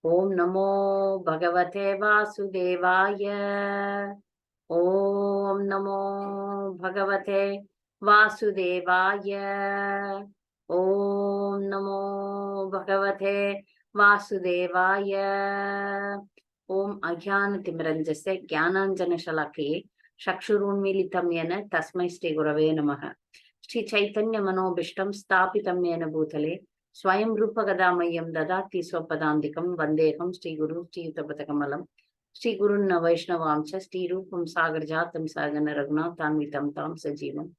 Om Namo Bhagavate Vasudevaya. Om Namo Bhagavate Vasudevaya. Om Namo Bhagavate Vasudevaya. Om Ajnanatimirandasya Jnananjana Shalakye Chakshurunmilitam Yena Tasmai Shri Gurave Namaha. Shri Chaitanya Manobishtam Stapitam Yena Bhutale Swayam Rupa Gadamayam Dadati Swapadandikam Vandeham Shri Guru Shri Yutapatakamalam Shri Guru Vaishnavamcha Shri Rupam Sagar Jatam Sagana Raghunathanvitam Tam Sajivam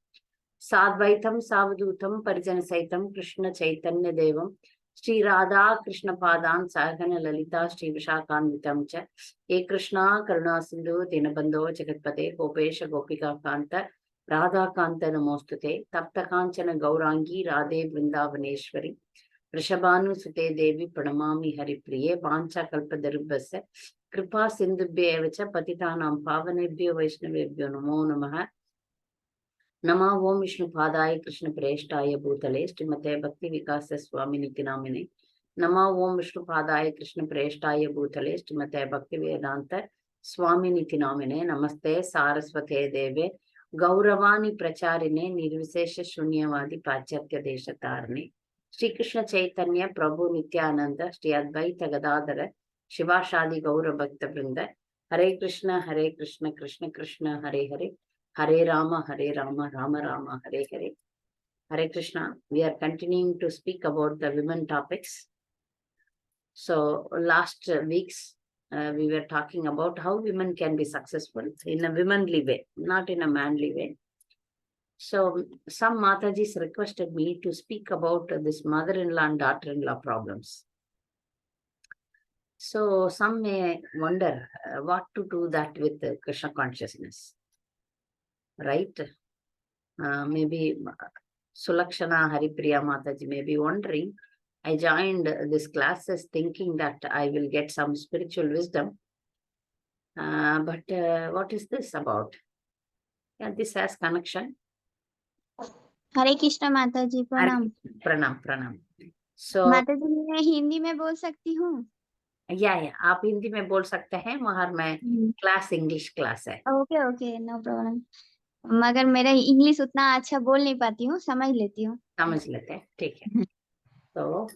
Sadvaitam Savadutam Parijana Saitam Krishna Chaitanya Devam Shri Radha Krishna Padan Sagana Lalita Shri Vishakhanvitam Cha E Krishna Karuna Sindhu Dinabandho Jagatpate Gopesha Gopika Kanta Radha Kanta Namostute Tapta Kanchana Gaurangi Radhe Vrindavaneshwari Rishabhanu Sute Devi Pranamami Haripriye Vancha Kalpadarubhasya Kripa Sindhubhyevacha Patitanam Pavanebhyo Vaishnavebhyo Namo Namaha Nama Om Vishnu Padaya Krishna Preshtaya Bhutale Srimate Bhakti Vikasa Swami Nitinamine Nama Om Vishnu Padaya Krishna Preshtaya Bhutale Srimate Bhakti Vedanta Swami Nitinamine Namaste Saraswate Deve Gauravani Pracharine Nirvisesha Shunyavadi Pachatya Deshatarne Shri Krishna Chaitanya Prabhu Nityananda Shri Advaita Gadadhara Shivashadi Gaura Bhakta Vrinda Hare Krishna Krishna Krishna Hare Hare Hare Rama, Rama Rama, Hare Hare. Hare Krishna. We are continuing to speak about the women topics. So last weeks, we were talking about how women can be successful in a womanly way, not in a manly way. So some Matajis requested me to speak about this mother-in-law and daughter-in-law problems. So some may wonder what to do that with Krishna consciousness, right? Maybe Sulakshana Haripriya Mataji may be wondering, I joined this classes thinking that I will get some spiritual wisdom. But what is this about? Yeah, this has connection. हरे कृष्ण माता जी प्रणाम। प्रणाम। So माता जी मैं हिंदी में बोल सकती हूँ? या आप हिंदी में बोल सकते हैं, वहां में क्लास इंग्लिश क्लास है। Okay no problem. मगर मेरा इंग्लिश उतना अच्छा बोल नहीं पाती हूँ, समझ लेती हूँ। समझ लेते हैं, ठीक है। तो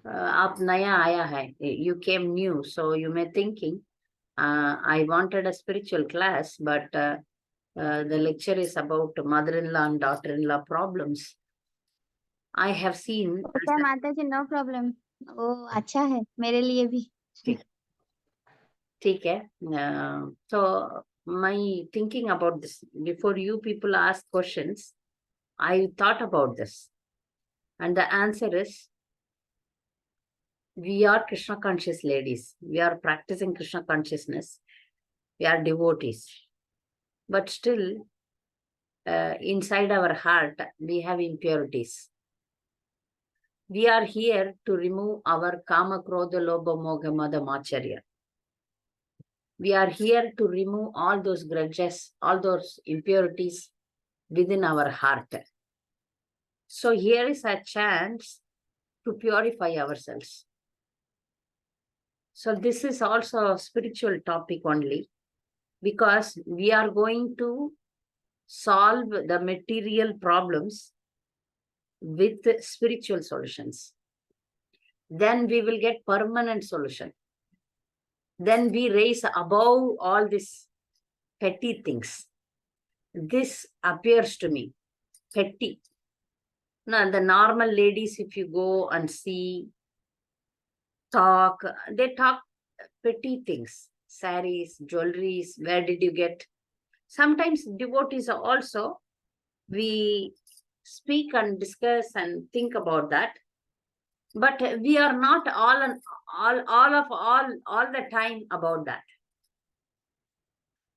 आप नया आया है, you came new, so you may thinking I wanted a spiritual class, but the lecture is about mother-in-law and daughter-in-law problems. I have seen. Okay, माता जी नो प्रॉब्लम, वो अच्छा है मेरे लिए भी। ठीक है। So my thinking about this, before you people ask questions, I thought about this, and the answer is, we are Krishna conscious ladies. We are practicing Krishna consciousness. We are devotees, but still inside our heart we have impurities. We are here to remove our kama, krodha, lobha, moga, mada, macharya. We are here to remove all those grudges, all those impurities within our heart. So here is a chance to purify ourselves. So this is also a spiritual topic only, because we are going to solve the material problems with spiritual solutions. Then we will get permanent solution. Then we raise above all these petty things. This appears to me petty. Now, the normal ladies, if you go and see, talk, they talk petty things. Saris, jewelries, where did you get? Sometimes devotees also, we speak and discuss and think about that. But we are not all the time about that.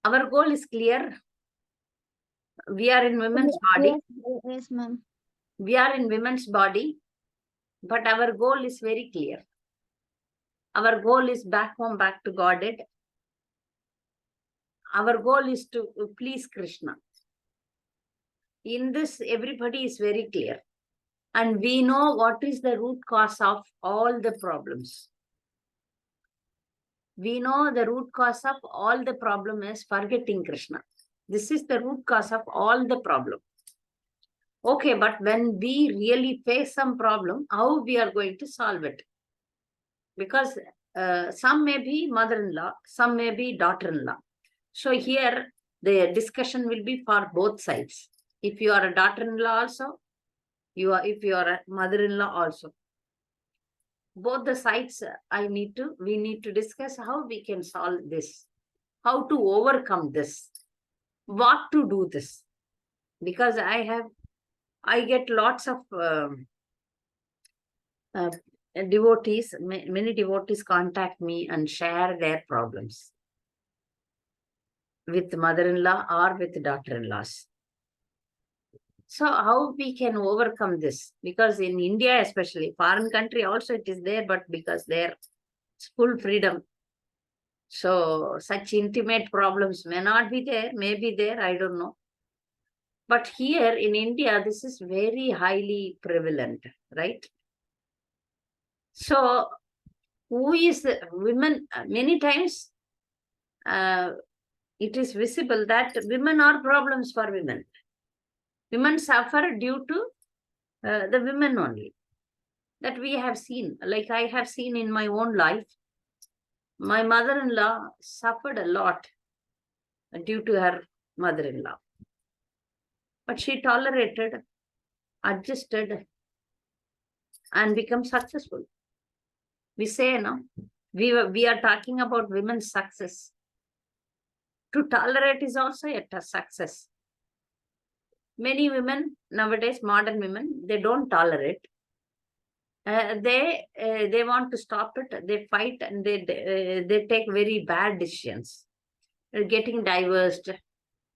Our goal is clear. We are in women's body. Yes, ma'am. We are in women's body, but our goal is very clear. Our goal is back home, back to Godhead. Our goal is to please Krishna. In this, everybody is very clear. And we know what is the root cause of all the problems. We know the root cause of all the problem is forgetting Krishna. This is the root cause of all the problem. Okay, but when we really face some problem, how we are going to solve it? Because some may be mother-in-law, some may be daughter-in-law. So here the discussion will be for both sides. If you are a daughter-in-law also, if you are a mother-in-law also. Both the sides, we need to discuss how we can solve this, how to overcome this, what to do this. Because I get lots of devotees, many devotees contact me and share their problems with mother-in-law or with daughter-in-laws. So how we can overcome this? Because in India especially, foreign country also it is there, but because there's full freedom. So such intimate problems may not be there, may be there, I don't know. But here in India, this is very highly prevalent, right? So who is women? Many times it is visible that women are problems for women. Women suffer due to the women only. That we have seen, like I have seen in my own life. My mother-in-law suffered a lot due to her mother-in-law. But she tolerated, adjusted, and become successful. We say, no, we are talking about women's success. To tolerate is also a success. Many women nowadays, modern women, they don't tolerate. They want to stop it. They fight and they take very bad decisions. Getting divorced,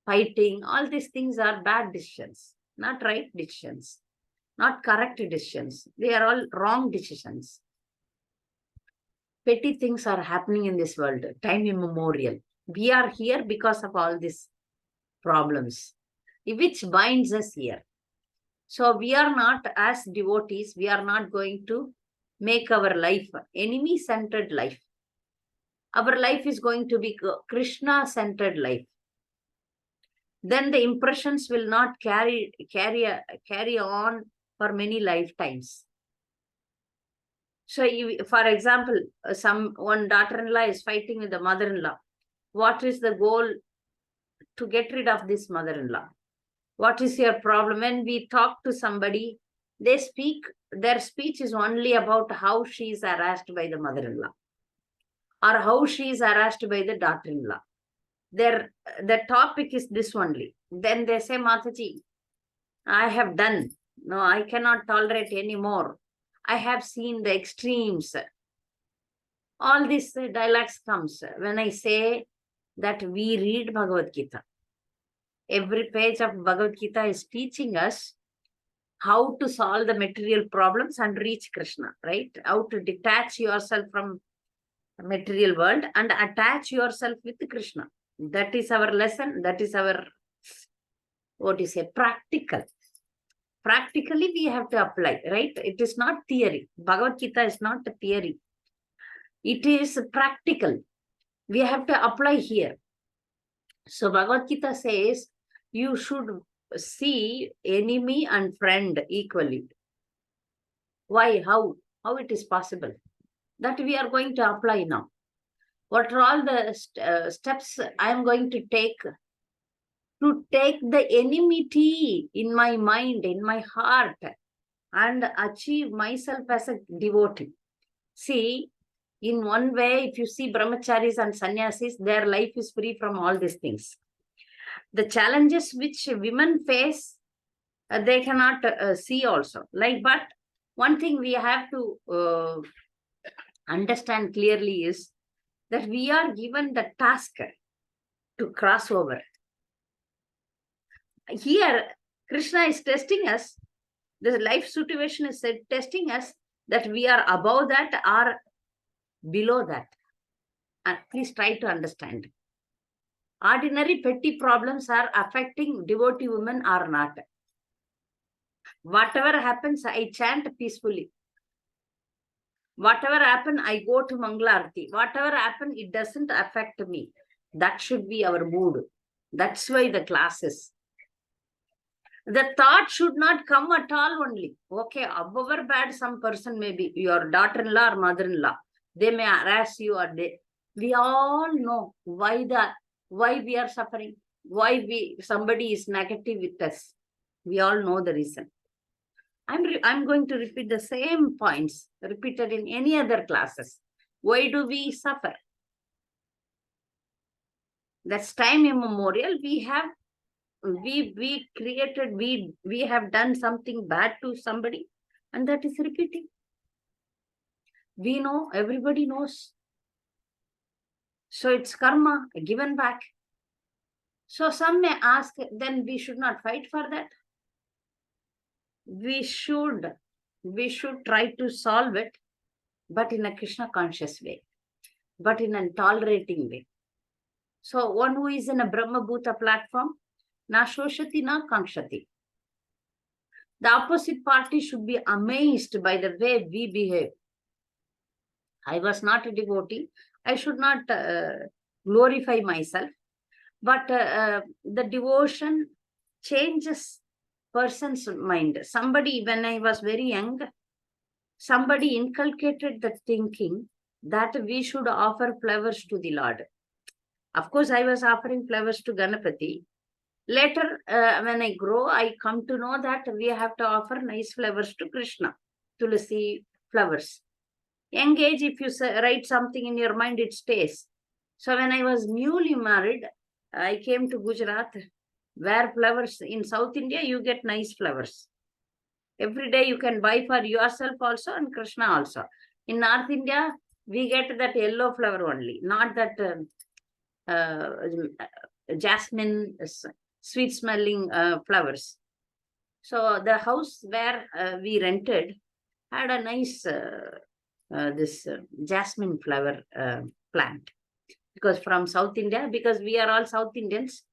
fighting, all these things are bad decisions, not right decisions, not correct decisions. They are all wrong decisions. Petty things are happening in this world, time immemorial. We are here because of all these problems, which binds us here. So we are not, as devotees, we are not going to make our life enemy-centered life. Our life is going to be Krishna-centered life. Then the impressions will not carry on for many lifetimes. So, for example, one daughter-in-law is fighting with the mother-in-law. What is the goal? To get rid of this mother-in-law. What is your problem? When we talk to somebody, their speech is only about how she is harassed by the mother-in-law or how she is harassed by the daughter-in-law. The topic is this only. Then they say, Mataji, I have done. No, I cannot tolerate anymore. I have seen the extremes. All these dialogues comes when I say that we read Bhagavad Gita. Every page of Bhagavad Gita is teaching us how to solve the material problems and reach Krishna, right? How to detach yourself from the material world and attach yourself with Krishna. That is our lesson. That is our, practical. Practically, we have to apply, right? It is not theory. Bhagavad Gita is not a theory. It is practical. We have to apply here. So Bhagavad Gita says, you should see enemy and friend equally. Why? How it is possible? That we are going to apply now. What are all the steps I am going to take the enmity in my mind, in my heart, and achieve myself as a devotee? See, in one way, if you see brahmacharis and sannyasis, their life is free from all these things. The challenges which women face, they cannot see also. But one thing we have to understand clearly is that we are given the task to cross over. Here, Krishna is testing us. The life situation is testing us that we are above that or below that. And please try to understand. Ordinary petty problems are affecting devotee women or not. Whatever happens, I chant peacefully. Whatever happen, I go to Mangalarti. Whatever happen, it doesn't affect me. That should be our mood. That's why the classes. The thought should not come at all only. Okay, however bad some person may be, your daughter-in-law or mother-in-law, they may harass you or we all know why we are suffering, why somebody is negative with us. We all know the reason. I'm going to repeat the same points repeated in any other classes. Why do we suffer? That's time immemorial. We have done something bad to somebody, and that is repeating. We know, everybody knows. So it's karma given back. So some may ask, then we should not fight for that. We should try to solve it, but in a Krishna conscious way, but in a tolerating way. So one who is in a Brahma Bhuta platform, na shoshati na kankshati. The opposite party should be amazed by the way we behave. I was not a devotee. I should not glorify myself. But the devotion changes person's mind. Somebody, when I was very young, somebody inculcated the thinking that we should offer flowers to the Lord. Of course, I was offering flowers to Ganapati. Later, when I grow, I come to know that we have to offer nice flowers to Krishna, Tulasi flowers. Young age, if you write something in your mind, it stays. So when I was newly married, I came to Gujarat, where flowers, in South India, you get nice flowers. Every day you can buy for yourself also and Krishna also. In North India, we get that yellow flower only, not that jasmine, sweet smelling flowers. So the house where we rented had a nice jasmine flower plant. Because from South India, because we are all South Indians,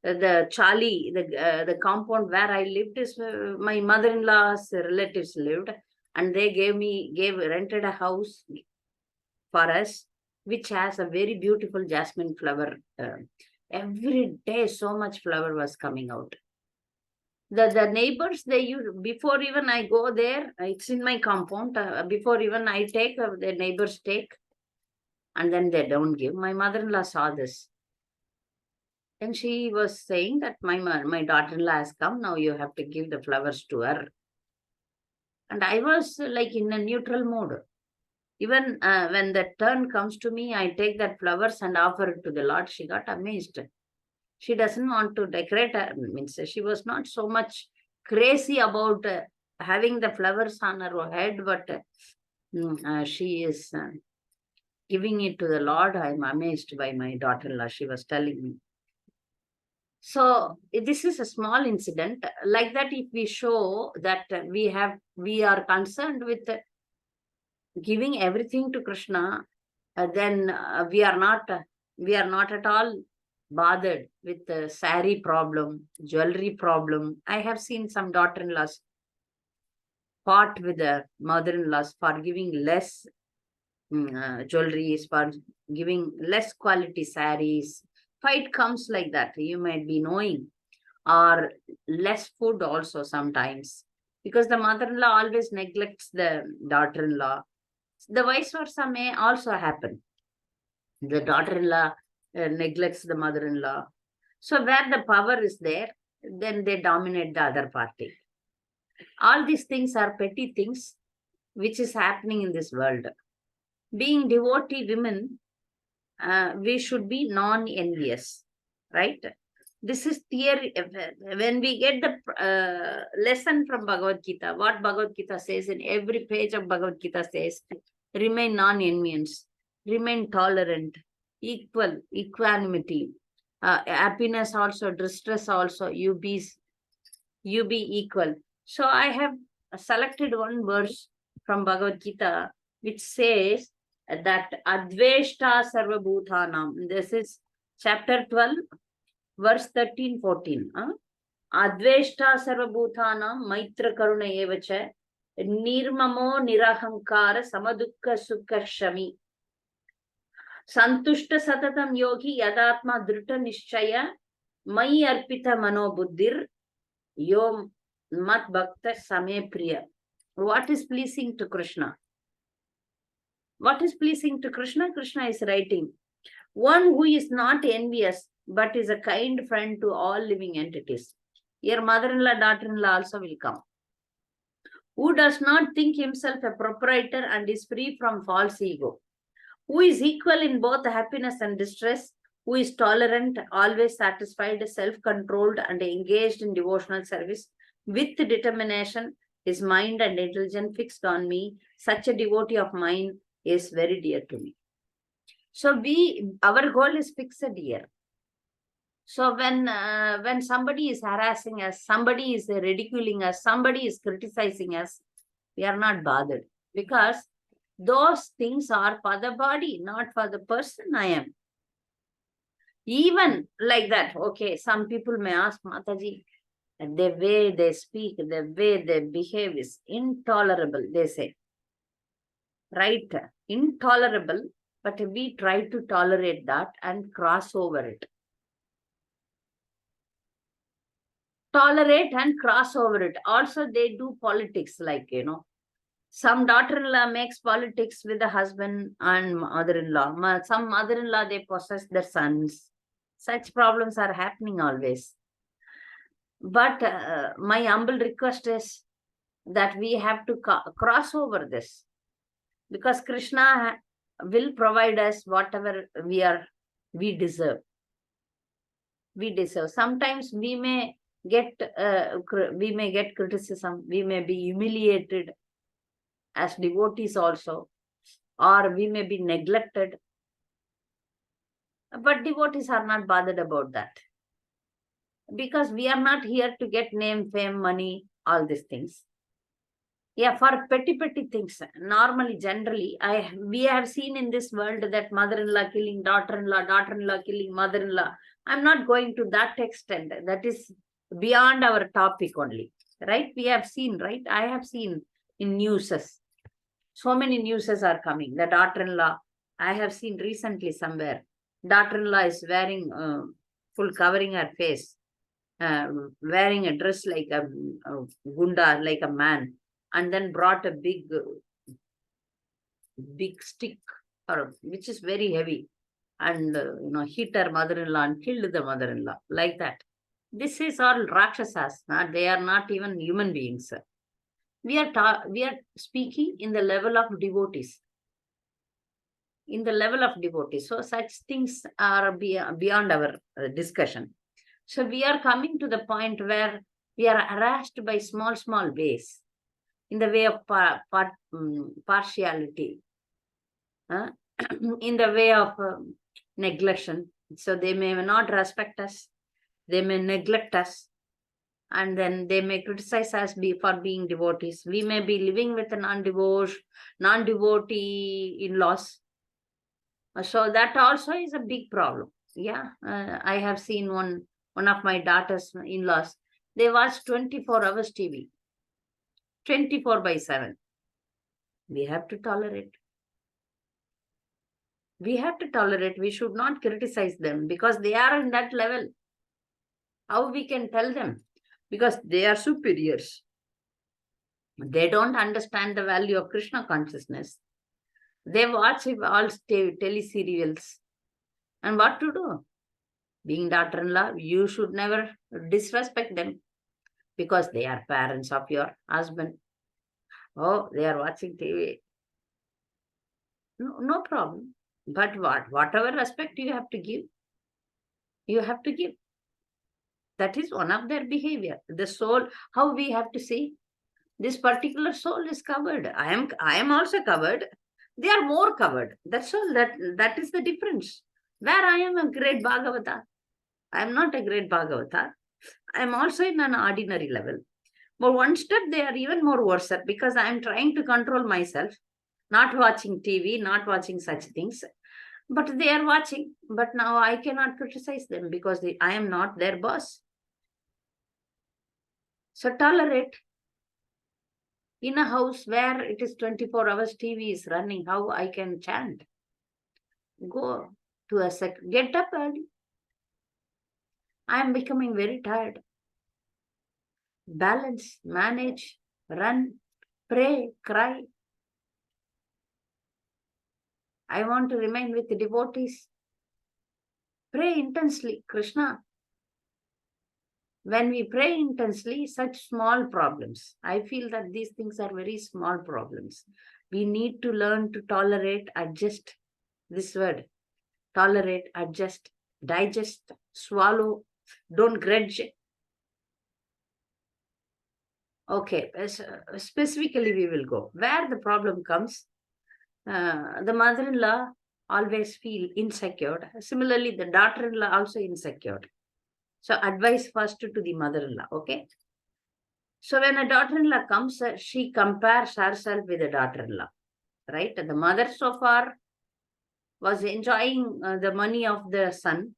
the Charlie, the compound where I lived is my mother-in-law's relatives lived, and they rented a house for us, which has a very beautiful jasmine flower. Every day, so much flower was coming out. The neighbors, they use, before even I go there, it's in my compound. Before even I take, the neighbors take, and then they don't give. My mother-in-law saw this. And she was saying that my daughter-in-law has come, now you have to give the flowers to her. And I was like in a neutral mood. Even when the turn comes to me, I take that flowers and offer it to the Lord. She got amazed. She doesn't want to decorate her. Means she was not so much crazy about having the flowers on her head, but she is giving it to the Lord. I'm amazed by my daughter-in-law. She was telling me. So this is a small incident. Like that, if we show that we are concerned with giving everything to Krishna, then we are not at all bothered with the saree problem, jewelry problem. I have seen some daughter-in-laws fought with the mother-in-laws for giving less jewelries, for giving less quality sarees. Fight comes like that, you might be knowing. Or less food also sometimes, because the mother-in-law always neglects the daughter-in-law. The vice versa may also happen. The daughter-in-law neglects the mother-in-law. So where the power is there, then they dominate the other party. All these things are petty things which is happening in this world. Being devotee women, we should be non-envious, right? This is theory. When we get the lesson from Bhagavad Gita, what Bhagavad Gita says in every page of Bhagavad Gita says, remain non-envious, remain tolerant, equal, equanimity, happiness also, distress also, you be equal. So I have selected one verse from Bhagavad Gita which says that Adveshta Sarva Bhutanam. This is chapter 12, verse 13-14. Adveshta Sarva Bhutanam Maitra Karuna Evacha Nirmamo nirahankara samadukka sukha shami. Santushta satatam yogi yadatma drita nishchaya mai arpita mano buddhir Yom mat bhakta same priya. What is pleasing to Krishna? What is pleasing to Krishna? Krishna is writing. One who is not envious, but is a kind friend to all living entities. Your mother-in-law, daughter-in-law also will come. Who does not think himself a proprietor and is free from false ego. Who is equal in both happiness and distress. Who is tolerant, always satisfied, self-controlled, and engaged in devotional service with determination, his mind and intelligence fixed on me. Such a devotee of mine is very dear to me. So our goal is fixed here. So when somebody is harassing us, somebody is ridiculing us, somebody is criticizing us, we are not bothered, because those things are for the body, not for the person I am. Even like that, okay, some people may ask, Mataji, the way they speak, the way they behave is intolerable, they say. Right? Intolerable, but we try to tolerate that and cross over it. Tolerate and cross over it. Also, they do politics, like, some daughter-in-law makes politics with the husband and mother-in-law. Some mother-in-law, they possess their sons. Such problems are happening always. But my humble request is that we have to cross over this, because Krishna will provide us whatever we deserve. We deserve. Sometimes we may get criticism, we may be humiliated as devotees also, or we may be neglected. But devotees are not bothered about that, because we are not here to get name, fame, money, all these things. Yeah, for petty things. Normally, generally, we have seen in this world that mother-in-law killing daughter-in-law, daughter-in-law killing mother-in-law. I'm not going to that extent. That is beyond our topic only, right? We have seen, right? I have seen in newses. So many newses are coming. The daughter-in-law, I have seen recently somewhere, daughter-in-law is wearing full covering her face, wearing a dress like a gunda, like a man, and then brought a big stick, which is very heavy, and hit her mother-in-law and killed the mother-in-law, like that. This is all Rakshasas. They are not even human beings. We are speaking in the level of devotees. In the level of devotees. So such things are beyond our discussion. So we are coming to the point where we are harassed by small ways, in the way of partiality, in the way of neglection. So they may not respect us, they may neglect us, and then they may criticize us for being devotees. We may be living with a non-devotee in-laws. So that also is a big problem. Yeah, I have seen one of my daughter's in-laws. They watch 24 hours TV, 24/7. We have to tolerate. We have to tolerate. We should not criticize them, because they are in that level. How we can tell them? Because they are superiors. They don't understand the value of Krishna consciousness. They watch all teleserials. And what to do? Being daughter-in-law, you should never disrespect them, because they are parents of your husband. Oh, they are watching TV. No problem. But whatever respect you have to give, you have to give. That is one of their behavior. The soul, how we have to see, this particular soul is covered. I am also covered. They are more covered. That's all. That is the difference. Where I am a great Bhagavata, I am not a great Bhagavata. I am also in an ordinary level. But one step, they are even more worse, because I am trying to control myself, not watching TV, not watching such things. But they are watching. But now I cannot criticize them, because I am not their boss. So tolerate. In a house where it is 24 hours TV is running, how I can chant? Go to a get up early. I am becoming very tired. Balance, manage, run, pray, cry. I want to remain with the devotees. Pray intensely, Krishna. When we pray intensely, such small problems, I feel that these things are very small problems. We need to learn to tolerate, adjust. This word, tolerate, adjust, digest, swallow, don't grudge. Okay, specifically we will go. Where the problem comes, the mother-in-law always feel insecure. Similarly, the daughter-in-law also insecure. So advice first to the mother-in-law, okay? So when a daughter-in-law comes, she compares herself with the daughter-in-law, right? The mother so far was enjoying the money of the son,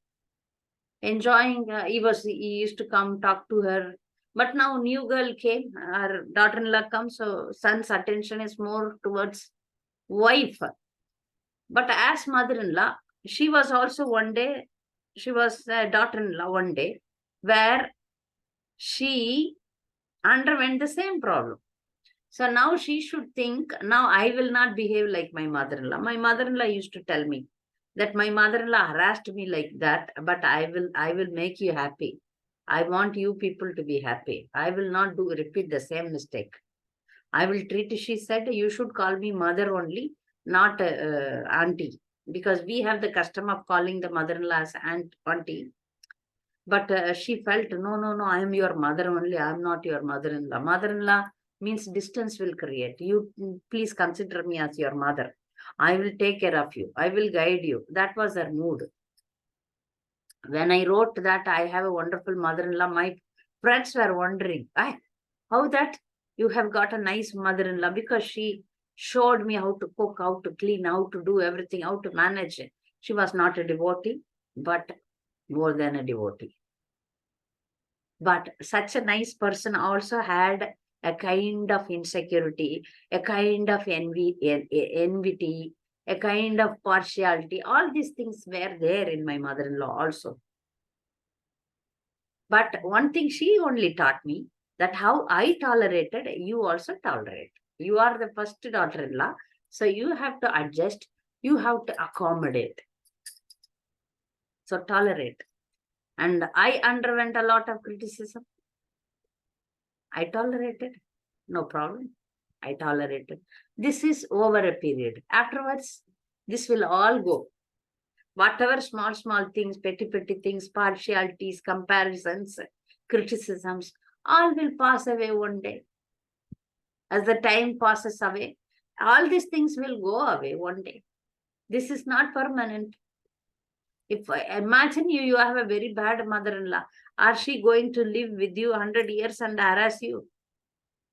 enjoying, he used to come talk to her. But now new girl came, her daughter-in-law comes, so son's attention is more towards wife. But as mother-in-law, she was also one day, she was a daughter-in-law one day, where she underwent the same problem. So now she should think, now I will not behave like my mother-in-law. My mother-in-law used to tell me that my mother-in-law harassed me like that, but I will make you happy. I want you people to be happy. I will not repeat the same mistake. I will treat, she said, you should call me mother only, not auntie, because we have the custom of calling the mother-in-law as auntie. But she felt, no, I am your mother only. I am not your mother-in-law. Mother-in-law means distance will create. You please consider me as your mother. I will take care of you. I will guide you. That was her mood. When I wrote that I have a wonderful mother-in-law, my friends were wondering, how that you have got a nice mother-in-law, because she showed me how to cook, how to clean, how to do everything, how to manage it. She was not a devotee, but more than a devotee. But such a nice person also had a kind of insecurity, a kind of envy, a kind of partiality. All these things were there in my mother-in-law also. But one thing she only taught me, that how I tolerated, you also tolerate. You are the first daughter-in-law, so you have to adjust, you have to accommodate. So tolerate. And I underwent a lot of criticism. I tolerated. No problem. I tolerated. This is over a period. Afterwards, this will all go. Whatever small things, petty things, partialities, comparisons, criticisms, all will pass away one day. As the time passes away, all these things will go away one day. This is not permanent. If imagine you have a very bad mother-in-law, are she going to live with you 100 years and harass you?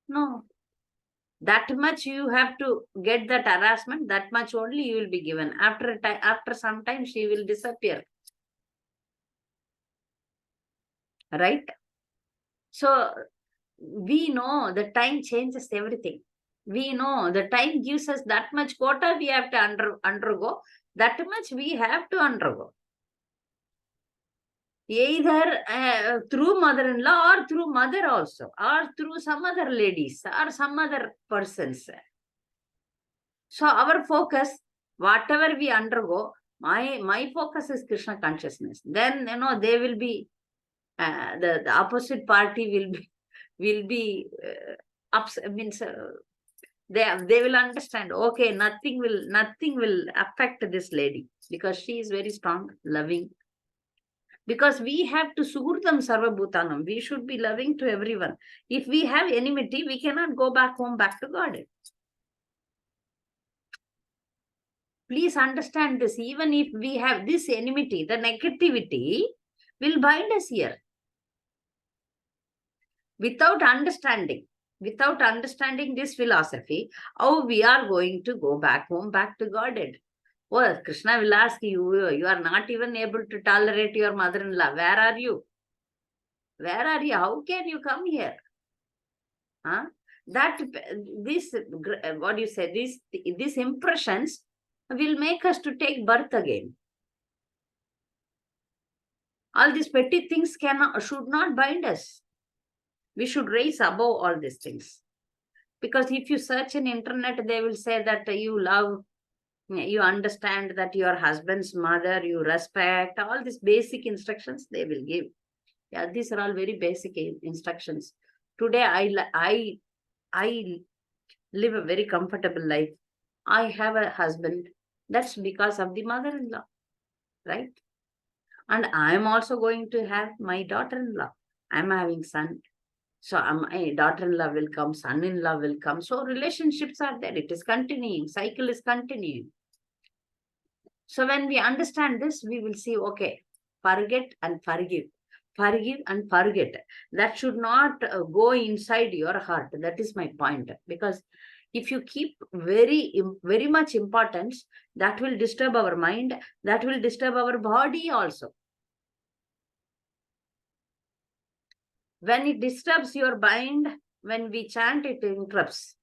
No. That much you have to get that harassment, that much only you will be given. After some time, she will disappear. Right? So we know the time changes everything. We know the time gives us that much quota we have to undergo, that much we have to undergo. Either through mother-in-law or through mother also, or through some other ladies or some other persons. So our focus, whatever we undergo, my focus is Krishna consciousness. Then they will be the opposite party will be means they will understand. Okay, nothing will affect this lady because she is very strong, loving. Because we have to suhurtam sarva bhutanam. We should be loving to everyone. If we have enmity, we cannot go back home, back to God. Please understand this. Even if we have this enmity, the negativity will bind us here. Without understanding this philosophy, how we are going to go back home, back to Godhead? Oh, Krishna will ask you, you are not even able to tolerate your mother-in-law. Where are you? Where are you? How can you come here? Huh? That this what do you say? These impressions will make us to take birth again. All these petty things should not bind us. We should rise above all these things. Because if you search in internet, they will say that you love, you understand that your husband's mother, you respect, all these basic instructions they will give. Yeah, these are all very basic instructions. Today, I live a very comfortable life. I have a husband. That's because of the mother-in-law, right? And I'm also going to have my daughter-in-law. I'm having son. So my daughter-in-law will come, son-in-law will come. So relationships are there. It is continuing. Cycle is continuing. So when we understand this, we will see, okay, forget and forgive. Forgive and forget. That should not go inside your heart. That is my point. Because if you keep very much importance, that will disturb our mind. That will disturb our body also. When it disturbs your mind, when we chant, it interrupts.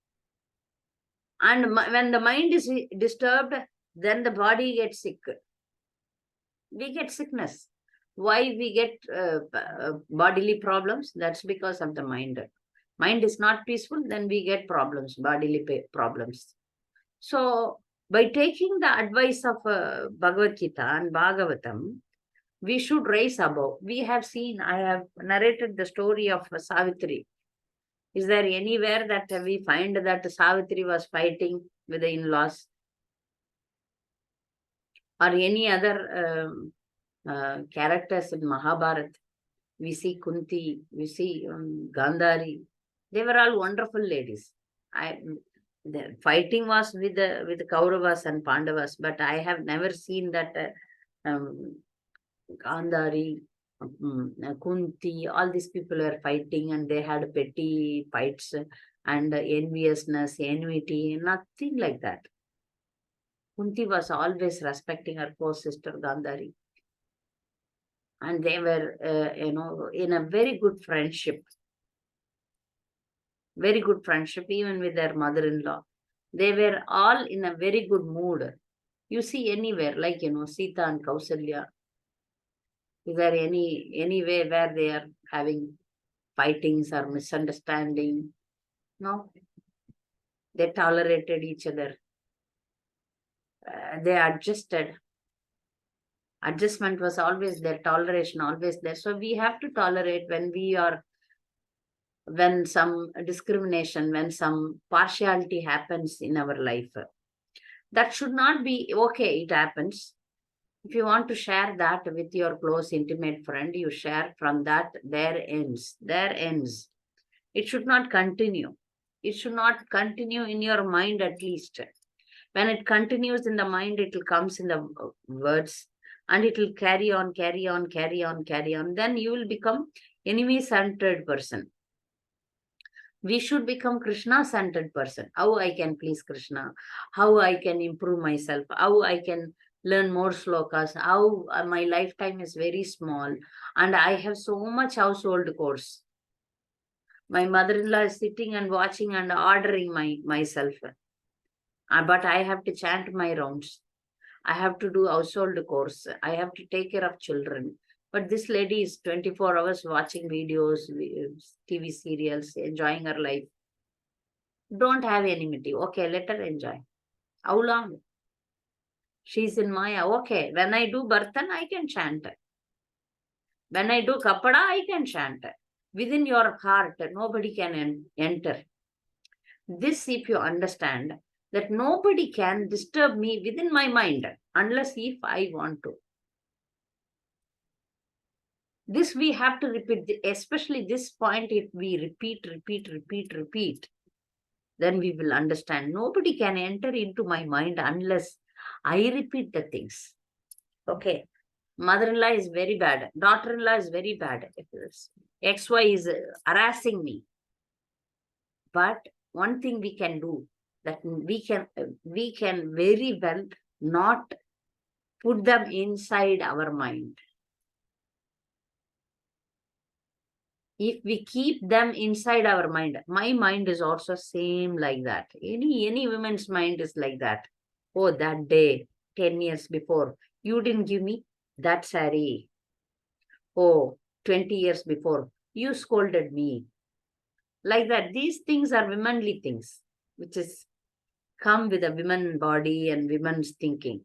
And when the mind is disturbed, then the body gets sick. We get sickness. Why we get bodily problems? That's because of the mind. Mind is not peaceful, then we get problems, bodily problems. So, by taking the advice of Bhagavad Gita and Bhagavatam, we should rise above. We have seen, I have narrated the story of Savitri. Is there anywhere that we find that Savitri was fighting with the in-laws? Or any other characters in Mahabharata? We see Kunti, we see Gandhari. They were all wonderful ladies. The fighting was with the Kauravas and Pandavas, but I have never seen that Gandhari, Kunti, all these people were fighting and they had petty fights and enviousness, enmity, nothing like that. Kunti was always respecting her co-sister Gandhari. And they were, in a very good friendship. Very good friendship, even with their mother-in-law. They were all in a very good mood. You see anywhere, like, Sita and Kausalya. Is there any way where they are having fightings or misunderstanding? No. They tolerated each other. They adjusted. Adjustment was always there, toleration always there. So we have to tolerate when some discrimination, when some partiality happens in our life. That should not be okay, it happens. If you want to share that with your close, intimate friend, you share from that, there ends. It should not continue. It should not continue in your mind at least. When it continues in the mind, it will comes in the words and it will carry on. Then you will become enemy-centered person. We should become Krishna-centered person. How I can please Krishna? How I can improve myself? How I can learn more slokas? How my lifetime is very small and I have so much household chores. My mother-in-law is sitting and watching and ordering myself. But I have to chant my rounds. I have to do household chores. I have to take care of children. But this lady is 24 hours watching videos, TV serials, enjoying her life. Don't have enmity. Okay, let her enjoy. How long? She's in Maya. Okay, when I do Bartan, I can chant. When I do Kapada, I can chant. Within your heart, nobody can enter. This, if you understand, that nobody can disturb me within my mind unless if I want to. This we have to repeat, especially this point, if we repeat, then we will understand. Nobody can enter into my mind unless I repeat the things. Okay. Mother-in-law is very bad. Daughter-in-law is very bad. XY is harassing me. But one thing we can do, that we can very well not put them inside our mind. if we keep them inside our mind, my mind is also same like that. Any woman's mind is like that. Oh, that day, 10 years before, you didn't give me that saree. Oh, 20 years before, you scolded me. Like that. These things are womanly things, which is come with a woman body and women's thinking.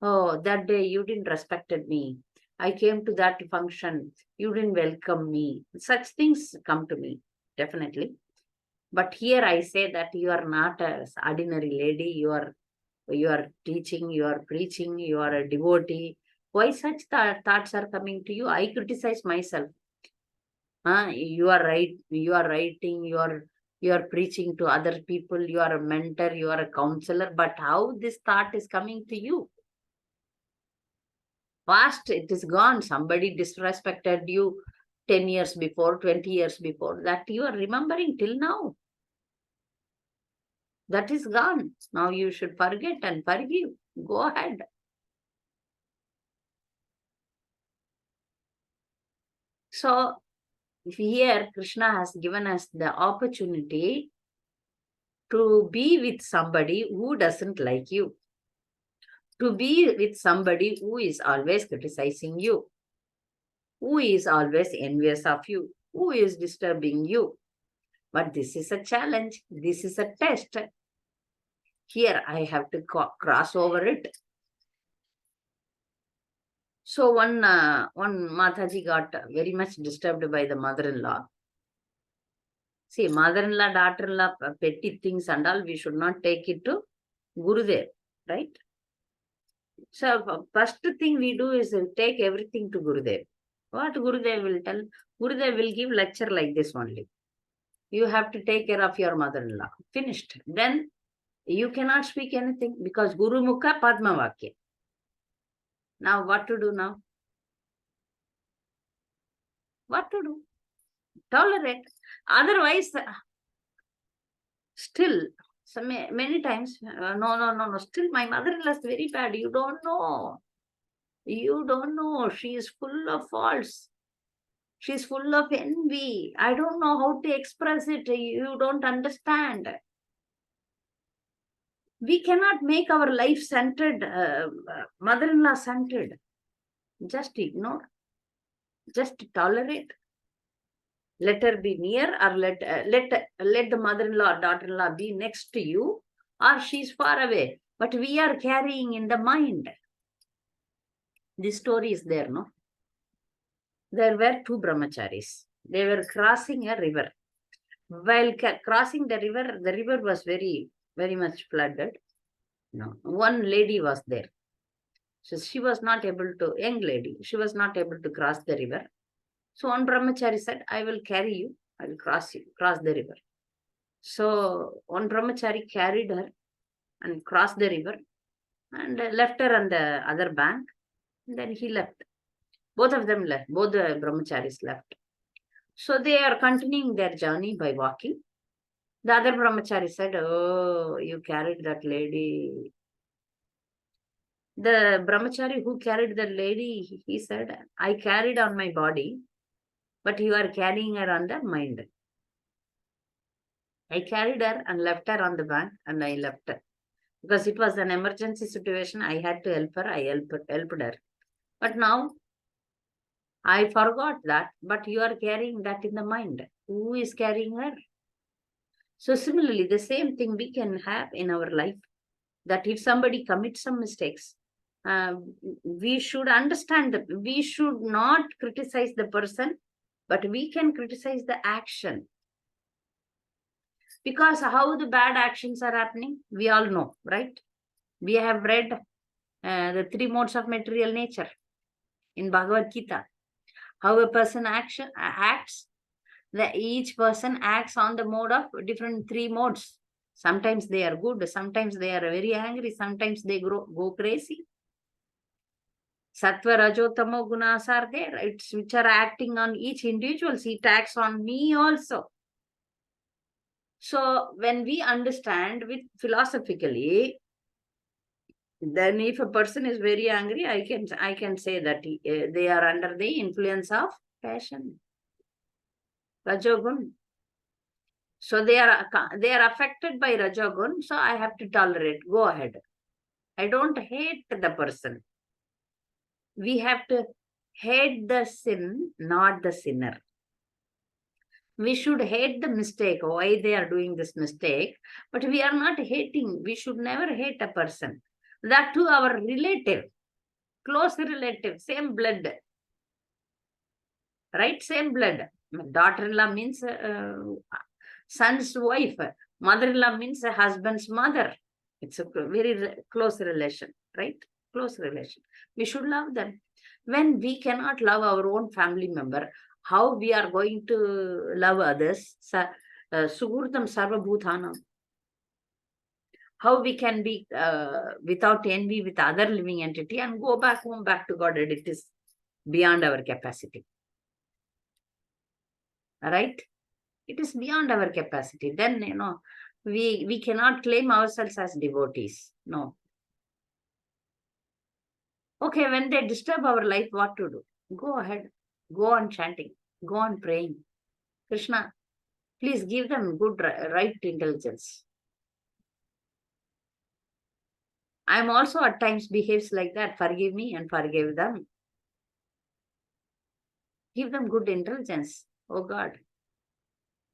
Oh, that day you didn't respected me. I came to that function. You didn't welcome me. Such things come to me, definitely. But here I say that you are not an ordinary lady. You are teaching, you are preaching, you are a devotee. Why such thoughts are coming to you? I criticize myself. You are right. You are writing. You are preaching to other people. You are a mentor. You are a counselor. But how this thought is coming to you? Past, it is gone. Somebody disrespected you 10 years before, 20 years before. That you are remembering till now. That is gone. Now you should forget and forgive. Go ahead. So here Krishna has given us the opportunity to be with somebody who doesn't like you, to be with somebody who is always criticizing you, who is always envious of you, who is disturbing you. But this is a challenge. This is a test. Here I have to cross over it. So one Mataji got very much disturbed by the mother-in-law. See, mother-in-law, daughter-in-law, petty things and all, we should not take it to Gurudev, right? So first thing we do is take everything to Gurudev. What Gurudev will tell? Gurudev will give lecture like this only. You have to take care of your mother-in-law. Finished. Then you cannot speak anything because Guru Mukha Padma Vakya. Now what to do now? What to do? Tolerate. Otherwise, still, so many times, no. Still, my mother-in-law is very bad. You don't know. You don't know. She is full of faults. She's full of envy. I don't know how to express it. You don't understand. We cannot make our life centered, mother-in-law centered. Just ignore. Just tolerate. Let her be near, or let the mother-in-law or daughter-in-law be next to you, or she's far away. But we are carrying in the mind. This story is there, no? There were two brahmacharis. They were crossing a river. While crossing the river was very, very much flooded. No, one lady was there. So she was not able to, young lady, she was not able to cross the river. So one brahmachari said, I will carry you, I will cross the river. So one brahmachari carried her and crossed the river and left her on the other bank. And then he left. Both of them left. Both the brahmacharis left. So they are continuing their journey by walking. The other brahmachari said, oh, you carried that lady. The brahmachari who carried the lady, he said, I carried on my body, but you are carrying her on the mind. I carried her and left her on the bank, and I left her. Because it was an emergency situation, I had to help her, I helped her. But now, I forgot that, but you are carrying that in the mind. Who is carrying her? So similarly, the same thing we can have in our life, that if somebody commits some mistakes, we should understand that we should not criticize the person, but we can criticize the action. Because how the bad actions are happening, we all know, right? We have read the 3 modes of material nature in Bhagavad Gita. How a person acts, each person acts on the mode of different 3 modes. Sometimes they are good, sometimes they are very angry, sometimes they go crazy. Sattva, Rajo, Tamo gunas are there. It's which are acting on each individual. It acts on me also. So when we understand with philosophically, then if a person is very angry, I can say that they are under the influence of passion. Rajogun. So they are affected by Rajogun, so I have to tolerate. Go ahead. I don't hate the person. We have to hate the sin, not the sinner. We should hate the mistake, why they are doing this mistake, but we are not hating. We should never hate a person. That too our relative, close relative, same blood. Right? Same blood. Daughter-in-law means son's wife. Mother-in-law means a husband's mother. It's a very close relation, right? Close relation. We should love them. When we cannot love our own family member, how we are going to love others? Sugurtam sarva bhutanam. How we can be without envy with other living entity and go back home, back to God, and it is beyond our capacity. Right? It is beyond our capacity. Then, we cannot claim ourselves as devotees. No. Okay, when they disturb our life, what to do? Go ahead. Go on chanting. Go on praying. Krishna, please give them good, right intelligence. I am also at times behaves like that. Forgive me and forgive them. Give them good intelligence. Oh God.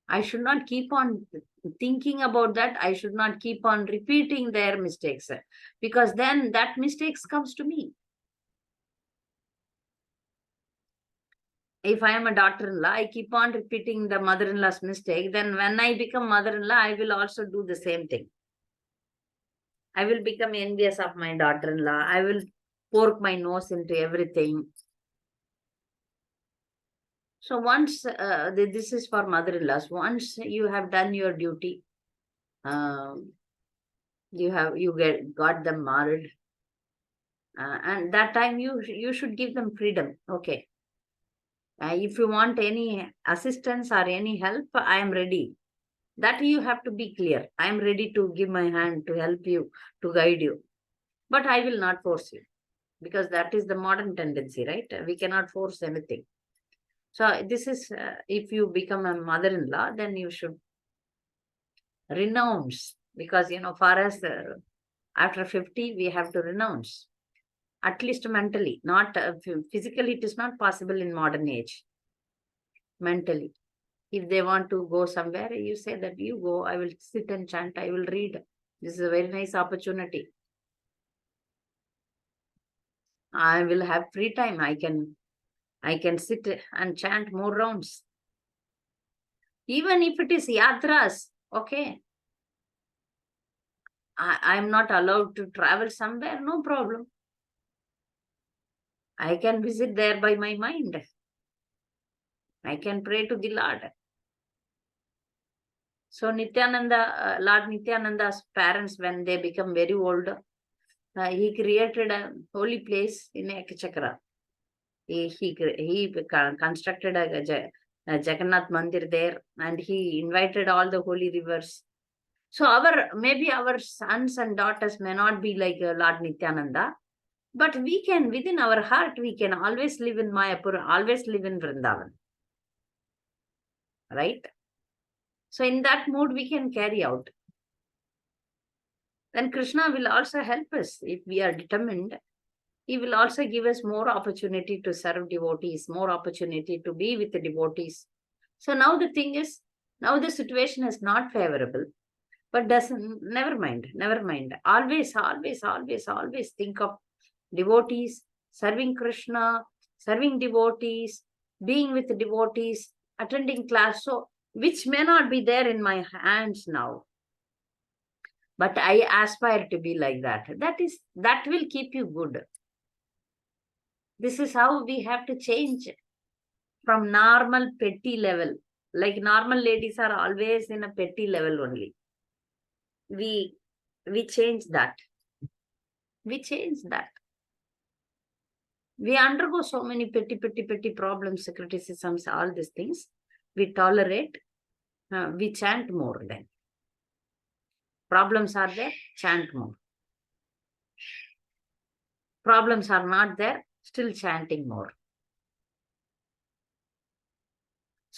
I should not keep on thinking about that. I should not keep on repeating their mistakes, because then that mistakes comes to me. If I am a daughter-in-law, I keep on repeating the mother-in-law's mistake. Then when I become mother-in-law, I will also do the same thing. I will become envious of my daughter-in-law. I will poke my nose into everything. So once, this is for mother-in-laws, once you have done your duty, you got them married, and that time you should give them freedom. Okay. If you want any assistance or any help, I am ready. That you have to be clear. I am ready to give my hand to help you, to guide you. But I will not force you, because that is the modern tendency, right? We cannot force anything. So this is, if you become a mother-in-law, then you should renounce, because, for us, after 50, we have to renounce. At least mentally, not physically. It is not possible in modern age. Mentally, if they want to go somewhere, you say that you go, I will sit and chant, I will read. This is a very nice opportunity. I will have free time. I can sit and chant more rounds. Even if it is yatras, okay. I am not allowed to travel somewhere, no problem. I can visit there by my mind. I can pray to the Lord. So Nityananda, Lord Nityananda's parents, when they become very old, he created a holy place in Ekachakra. He constructed a Jagannath Mandir there, and he invited all the holy rivers. So maybe our sons and daughters may not be like Lord Nityananda, but we can, within our heart, we can always live in Mayapur, always live in Vrindavan. Right? So in that mood, we can carry out. Then Krishna will also help us if we are determined. He will also give us more opportunity to serve devotees, more opportunity to be with the devotees. So now the thing is, now the situation is not favorable, but never mind. Always think of devotees, serving Krishna, serving devotees, being with the devotees, attending class. So, which may not be there in my hands now, but I aspire to be like that. That will keep you good. This is how we have to change from normal petty level. Like normal ladies are always in a petty level only. We change that. We change that. We undergo so many petty problems, criticisms, all these things. We tolerate. We chant more then. Problems are there, chant more. Problems are not there, still chanting more.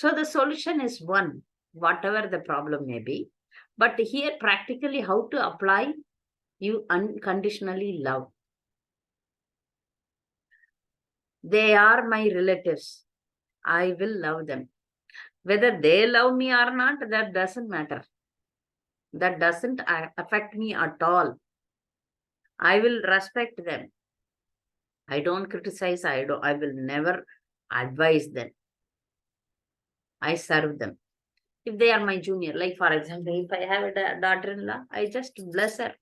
So the solution is one, whatever the problem may be. But here, practically, how to apply? You unconditionally love. They are my relatives. I will love them. Whether they love me or not, that doesn't matter. That doesn't affect me at all. I will respect them. I don't criticize. I will never advise them. I serve them. If they are my junior, like for example, if I have a daughter-in-law, I just bless her.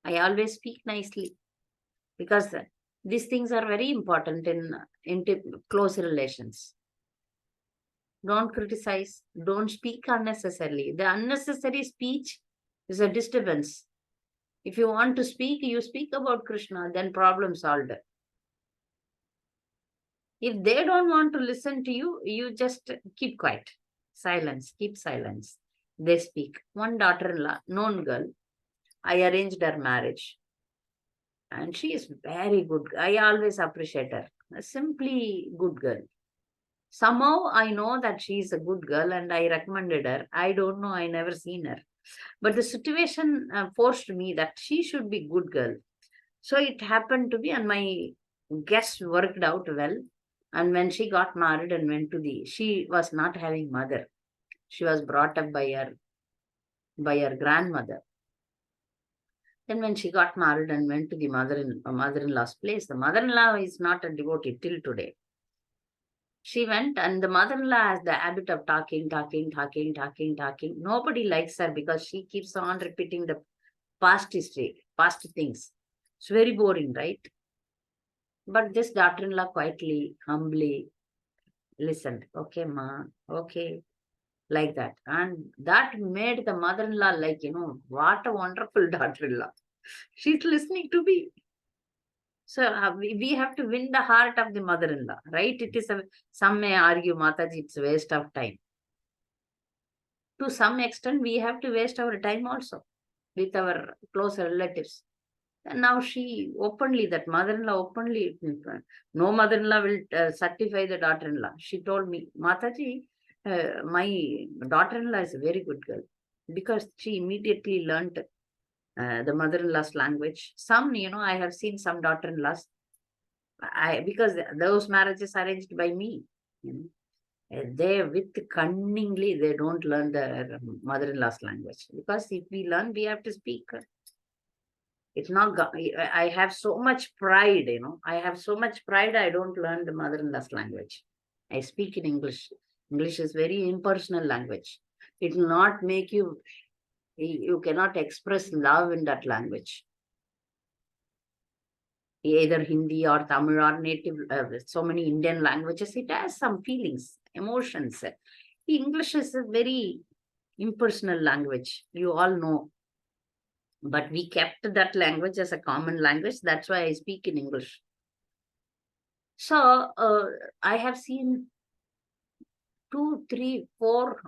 I always speak nicely because these things are very important in close relations. Don't criticize. Don't speak unnecessarily. The unnecessary speech is a disturbance. If you want to speak, you speak about Krishna, then problem solved. If they don't want to listen to you, you just keep quiet. Silence. Keep silence. They speak. One daughter-in-law, known girl, I arranged her marriage. And she is very good. I always appreciate her. A simply good girl. Somehow I know that she is a good girl and I recommended her. I don't know. I never seen her. But the situation forced me that she should be good girl. So it happened to be, and my guess worked out well. And when she got married and went to she was not having mother. She was brought up by her grandmother. Then when she got married and went to the mother-in-law's place, the mother-in-law is not a devotee till today. She went and the mother-in-law has the habit of talking. Nobody likes her because she keeps on repeating the past history, past things. It's very boring, right? But this daughter-in-law quietly, humbly listened. Okay, ma, okay, like that. And that made the mother-in-law like, what a wonderful daughter-in-law. She's listening to me. So we have to win the heart of the mother-in-law, right? Some may argue, Mataji, it's a waste of time. To some extent, we have to waste our time also with our close relatives. And now she openly, that mother-in-law openly, no mother-in-law will certify the daughter-in-law. She told me, Mataji, my daughter-in-law is a very good girl because she immediately learnt the mother-in-law's language. Some, I have seen some daughter-in-laws, because those marriages arranged by me, they with cunningly, they don't learn the mother-in-law's language. Because if we learn, we have to speak. It's not, I have so much pride, I have so much pride, I don't learn the mother-in-law's language. I speak in English. English is very impersonal language. It will not make you cannot express love in that language. Either Hindi or Tamil or native, so many Indian languages, it has some feelings, emotions. English is a very impersonal language, you all know. But we kept that language as a common language. That's why I speak in English. So I have seen 2, 3, 4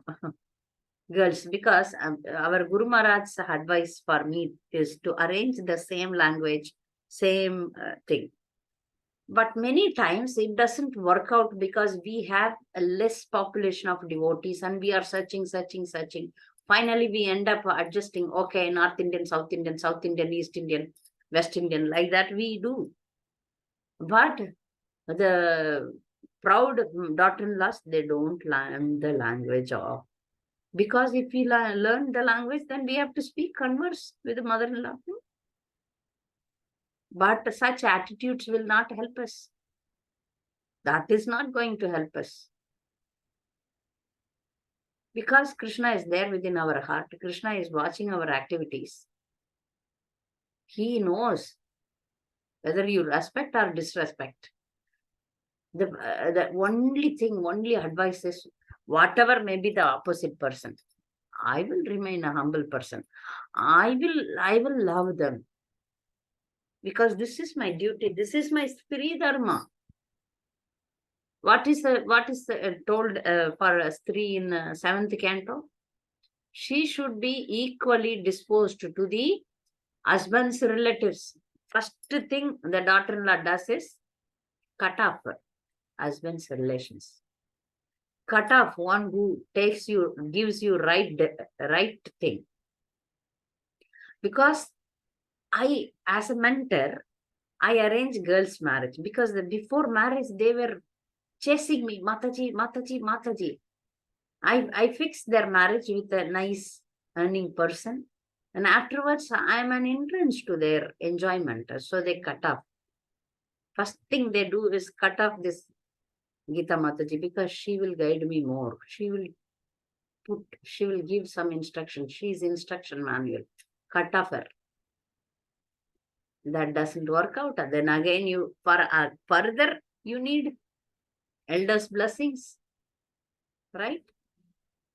girls, because our Guru Maharaj's advice for me is to arrange the same language, same thing. But many times it doesn't work out because we have a less population of devotees and we are searching. Finally, we end up adjusting, okay, North Indian, South Indian, East Indian, West Indian, like that we do. But the proud daughter-in-laws, they don't learn the language of. Because if we learn the language, then we have to speak, converse with the mother-in-law. But such attitudes will not help us. That is not going to help us. Because Krishna is there within our heart. Krishna is watching our activities. He knows whether you respect or disrespect. The only advice is, whatever may be the opposite person, I will remain a humble person. I will love them. Because this is my duty. This is my Spiri Dharma. What is told for a Stri in 7th canto? She should be equally disposed to the husband's relatives. First thing the daughter-in-law does is cut off husband's relations. cut off one who gives you right thing. Because as a mentor, I arrange girls' marriage because before marriage they were chasing me, Mataji, Mataji, Mataji. I fixed their marriage with a nice earning person, and afterwards I am an hindrance to their enjoyment. So they cut off. First thing they do is cut off this Gita Mataji because she will guide me more. She will give some instruction. She is instruction manual. Cut off her. That doesn't work out. Then again, further you need elders' blessings, right?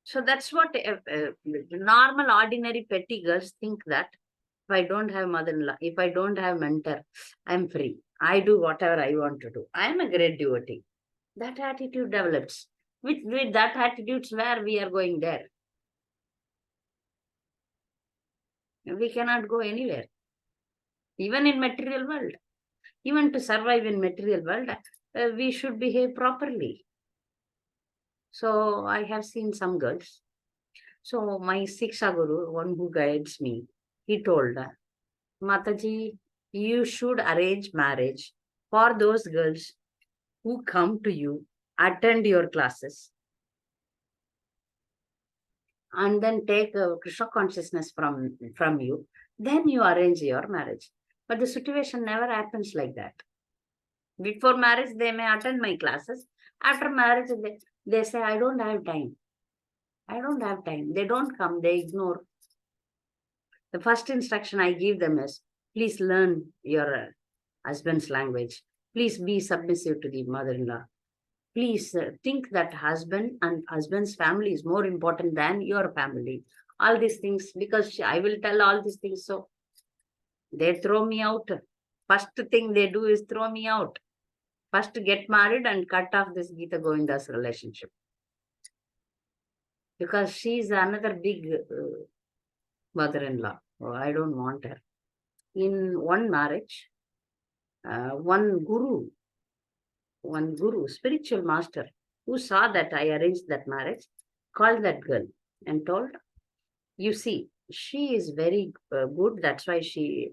So that's what normal, ordinary, petty girls think, that if I don't have mother-in-law, if I don't have mentor, I'm free. I do whatever I want to do. I am a great devotee. That attitude develops. With that attitude, where we are going there? We cannot go anywhere. Even in material world. Even to survive in material world, we should behave properly. So I have seen some girls. So my Siksha Guru, one who guides me, he told, Mataji, you should arrange marriage for those girls who come to you, attend your classes, and then take Krishna consciousness from you. Then you arrange your marriage. But the situation never happens like that. Before marriage, they may attend my classes. After marriage, they say, I don't have time. I don't have time. They don't come. They ignore. The first instruction I give them is, please learn your husband's language. Please be submissive to the mother-in-law. Please think that husband and husband's family is more important than your family. All these things, because I will tell all these things, so they throw me out. First thing they do is throw me out. First get married and cut off this Gita Govinda's relationship. Because she is another big mother-in-law. Oh, I don't want her. In one marriage, one guru, spiritual master, who saw that I arranged that marriage, called that girl and told, you see, she is very good. That's why she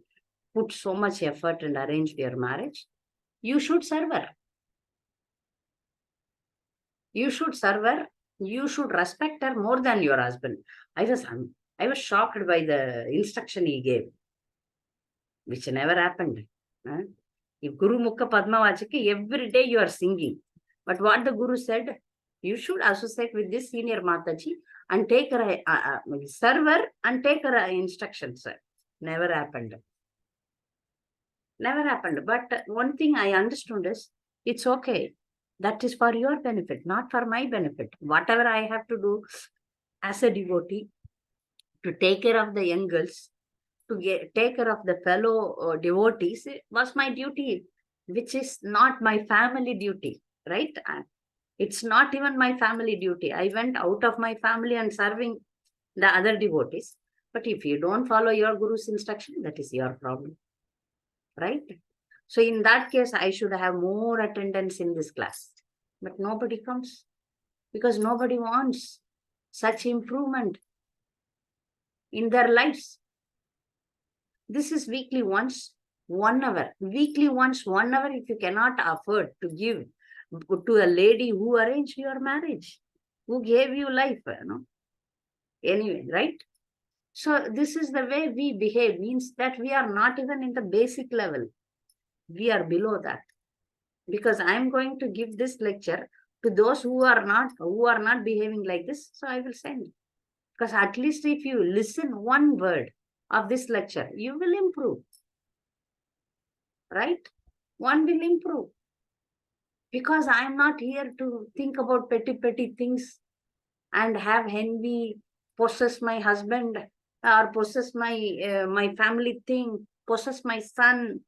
put so much effort and arranged your marriage. You should serve her. You should serve her. You should respect her more than your husband. I was shocked by the instruction he gave, which never happened. If Guru Mukha Padma Vachaki, every day you are singing. But what the Guru said, you should associate with this senior Mataji and take her, serve her and take her instructions. Never happened. Never happened. But one thing I understood is, it's okay. That is for your benefit, not for my benefit. Whatever I have to do as a devotee to take care of the young girls, to take care of the fellow devotees, was my duty, which is not my family duty, right? It's not even my family duty. I went out of my family and serving the other devotees. But if you don't follow your Guru's instruction, that is your problem, right? So in that case, I should have more attendance in this class. But nobody comes because nobody wants such improvement in their lives. This is weekly once, 1 hour. Weekly once, 1 hour, if you cannot afford to give to a lady who arranged your marriage, who gave you life, Anyway, right? So this is the way we behave, means that we are not even in the basic level. We are below that. Because I am going to give this lecture to those who are not behaving like this, so I will send. Because at least if you listen one word of this lecture, you will improve. Right? One will improve. Because I am not here to think about petty things and have envy, possess my husband, or possess my family thing, possess my son,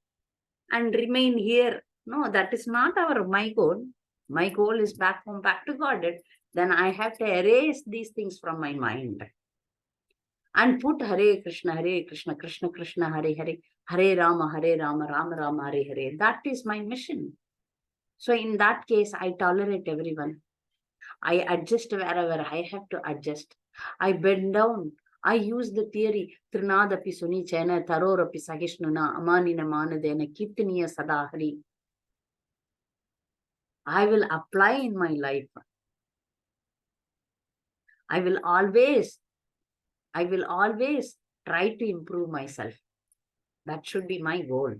and remain here. No, that is not my goal. My goal is back home, back to Godhead. Then I have to erase these things from my mind and put Hare Krishna, Krishna Krishna, Hare Hare, Hare Rama, Rama Rama, Hare Hare. That is my mission. So in that case, I tolerate everyone. I adjust wherever I have to adjust. I bend down. I use the theory. Trinadapi sunichena tarorapi sahishnuna amanina manadena kirtaniya sadahari. I will apply in my life. I will always try to improve myself. That should be my goal.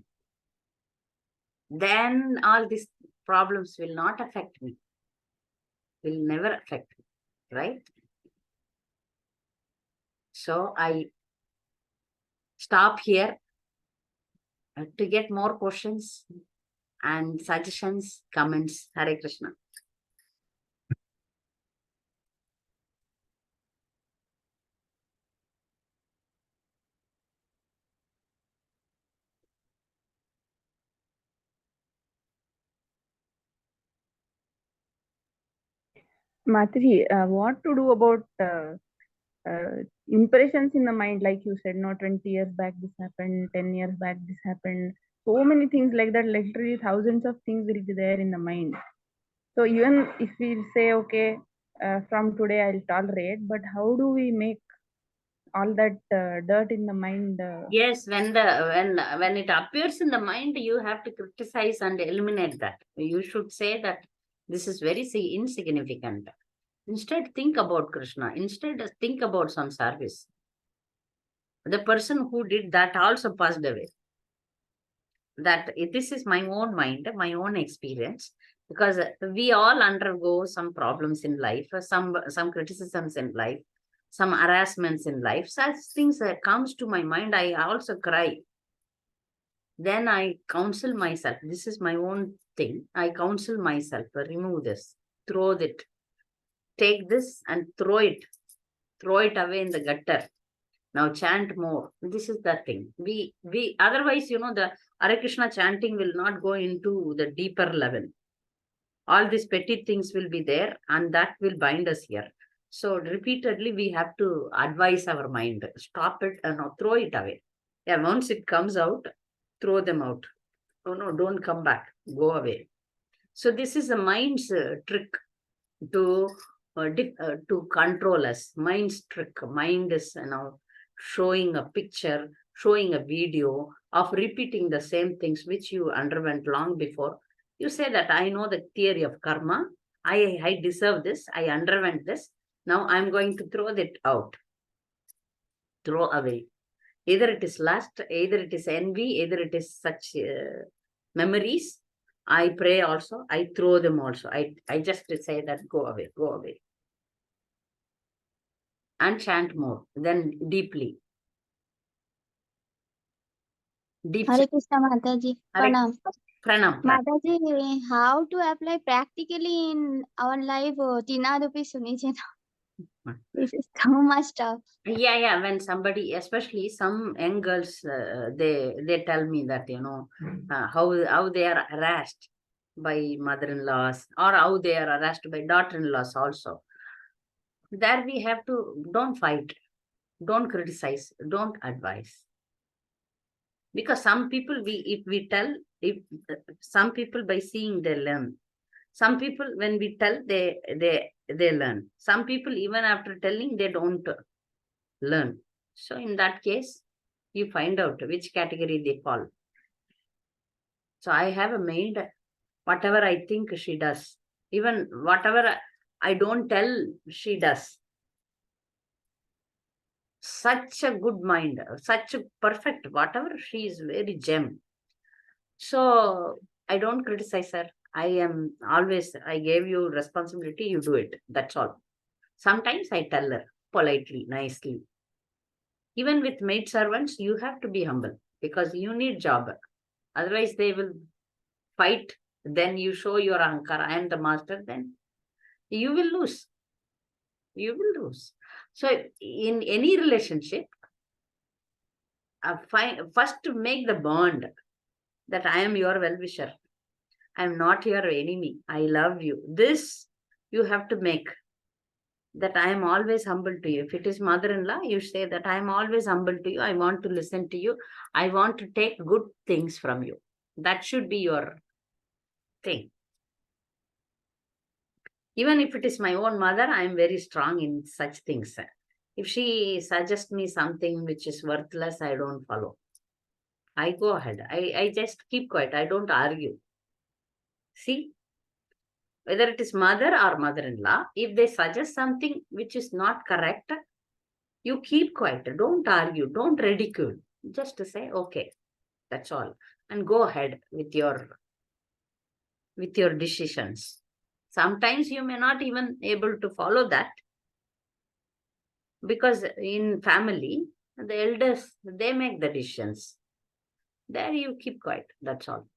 Then all these problems will not affect me. Will never affect me, right? So I stop here to get more questions and suggestions, comments. Hare Krishna. Mataji, what to do about impressions in the mind? Like you said, no, 20 years back this happened, 10 years back this happened. So many things like that, literally thousands of things will be there in the mind. So even if we say, okay, from today I'll tolerate, but how do we make all that dirt in the mind? Yes, when it appears in the mind, you have to criticize and eliminate that. You should say that this is very insignificant. Instead, think about Krishna. Instead, think about some service. The person who did that also passed away. That this is my own mind, my own experience, because we all undergo some problems in life, some criticisms in life, some harassments in life. Such things comes to my mind. I also cry. Then I counsel myself. This is my own thing. I counsel myself. Remove this. Throw it. Take this and throw it. Throw it away in the gutter. Now chant more. This is the thing. We otherwise, the Hare Krishna chanting will not go into the deeper level. All these petty things will be there, and that will bind us here. So repeatedly we have to advise our mind. Stop it and throw it away. Yeah, once it comes out, throw them out. Oh no, don't come back. Go away. So this is the mind's trick to to control us. Mind's trick. Mind is showing a picture, showing a video of repeating the same things which you underwent long before. You say that I know the theory of karma. I deserve this. I underwent this. Now I'm going to throw that out. Throw away. Either it is lust, either it is envy, either it is such memories. I pray also. I throw them also. I just say that go away, go away. And chant more, then deeply. Deep Hare Krishna Mataji. Hare Pranam. Pranam. Mataji, how to apply practically in our life? Tinadupi Sunichena. This is so much tough. Yeah. When somebody, especially some young girls, they tell me that how they are harassed by mother-in-laws, or how they are harassed by daughter-in-laws also. There we have to don't fight, don't criticize, don't advise. Because some people, if some people by seeing they learn. Some people when we tell they learn. Some people even after telling they don't learn. So in that case, you find out which category they fall. So I have a maid, whatever I think she does. Even whatever I don't tell, she does. Such a good mind, such a perfect, whatever, she is very gem. So I don't criticize her. I gave you responsibility, you do it. That's all. Sometimes I tell her politely, nicely. Even with maid servants, you have to be humble because you need job. Otherwise, they will fight. Then you show your ahankar, I am the master, then you will lose. You will lose. So in any relationship, first to make the bond that I am your well-wisher. I am not your enemy. I love you. This you have to make. That I am always humble to you. If it is mother-in-law, you say that I am always humble to you. I want to listen to you. I want to take good things from you. That should be your thing. Even if it is my own mother, I am very strong in such things. If she suggests me something which is worthless, I don't follow. I go ahead. I just keep quiet. I don't argue. See, whether it is mother or mother-in-law, if they suggest something which is not correct, you keep quiet. Don't argue. Don't ridicule. Just to say, okay, that's all. And go ahead with your decisions. Sometimes you may not even able to follow that, because in family, the elders, they make the decisions. There you keep quiet. That's all.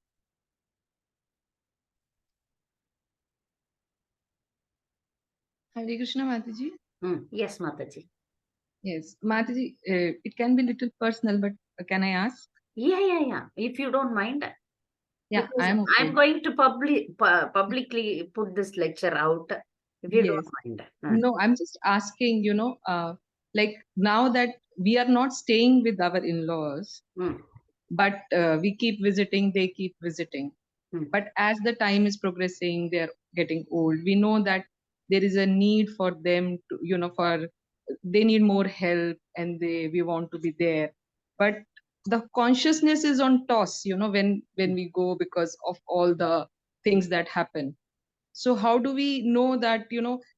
Hare Krishna, Mataji. Yes, Mataji. Yes, Mataji, it can be little personal, but can I ask? Yeah. If you don't mind. Yeah, Because I am okay. I'm going to publicly put this lecture out, if you Yes. don't mind. No, I'm just asking, like now that we are not staying with our in-laws, but we keep visiting, they keep visiting. But as the time is progressing, they're getting old. We know that there is a need for them to, they need more help and we want to be there. But the consciousness is on toss, when we go, because of all the things that happen. So how do we know that,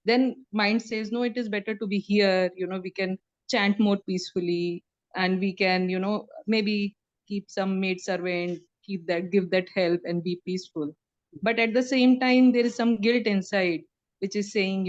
then mind says, no, it is better to be here, we can chant more peacefully, and we can, maybe keep some maid servant, give that help and be peaceful. But at the same time, there is some guilt inside, which is saying,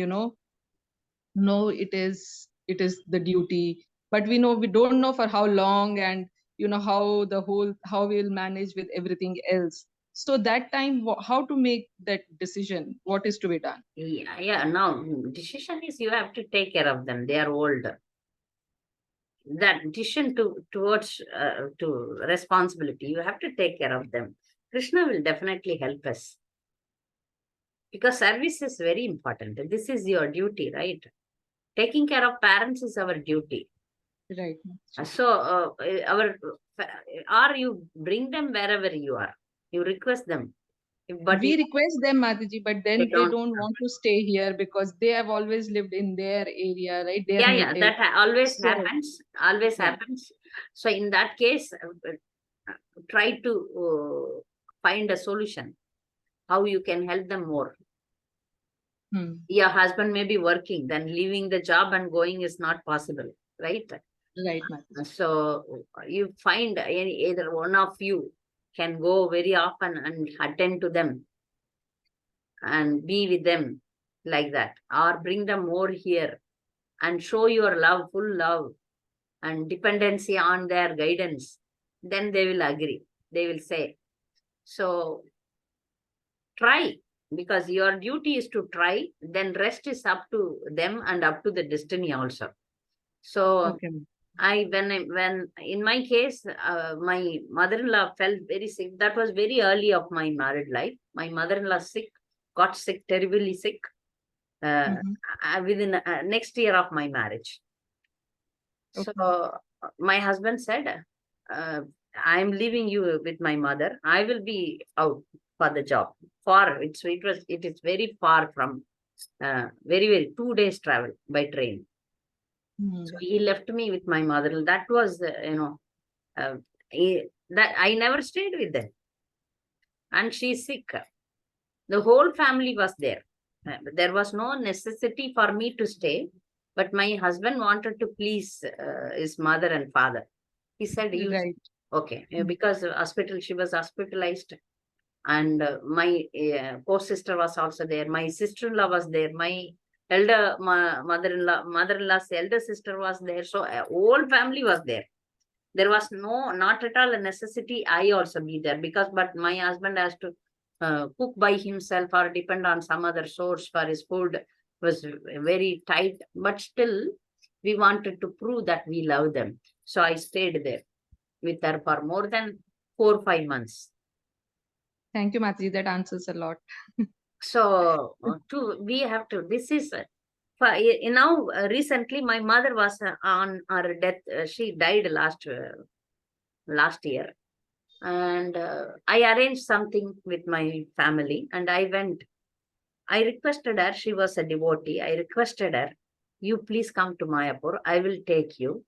no, it is the duty. But we don't know for how long, and how we'll manage with everything else. So that time, how to make that decision, what is to be done? Yeah. Now, decision is you have to take care of them. They are old. That decision towards to responsibility, you have to take care of them. Krishna will definitely help us, because service is very important. This is your duty, right? Taking care of parents is our duty. Right. So or you bring them wherever you are, you request them. But We request them, Mataji, but then they they don't. don't want to stay here because they have always lived in their area, right? Their Yeah, native. that always So, happens. yeah. So in that case, try to find a solution, how you can help them more. Your husband may be working, then leaving the job and going is not possible, right? Right, Mataji. So you find either one of you can go very often and attend to them and be with them like that, or bring them more here and show your love, full love and dependency on their guidance. Then they will agree. They will say. So try, because your duty is to try, then rest is up to them and up to the destiny also. So Okay. when in my case, my mother-in-law fell very sick. That was very early of my married life. My mother-in-law got sick, terribly sick, within next year of my marriage. Okay. So my husband said, I'm leaving you with my mother. I will be out for the job. It is very far from, very 2 days travel by train. So he left me with my mother. That was, that I never stayed with them. And she's sick. The whole family was there. There was no necessity for me to stay, but my husband wanted to please his mother and father. He said, Right. Okay, because she was hospitalized, and my co-sister was also there. My sister-in-law was there. My mother-in-law's elder sister was there. So whole family was there. There was not at all a necessity I also be there, but my husband has to cook by himself or depend on some other source for his food, was very tight. But still, we wanted to prove that we love them. So I stayed there with her for more than 4-5 months. Thank you, Mataji. That answers a lot. So we have to, this is, now recently my mother was on her death. She died last year. And I arranged something with my family and I went. I requested her, she was a devotee. I requested her, you please come to Mayapur. I will take you.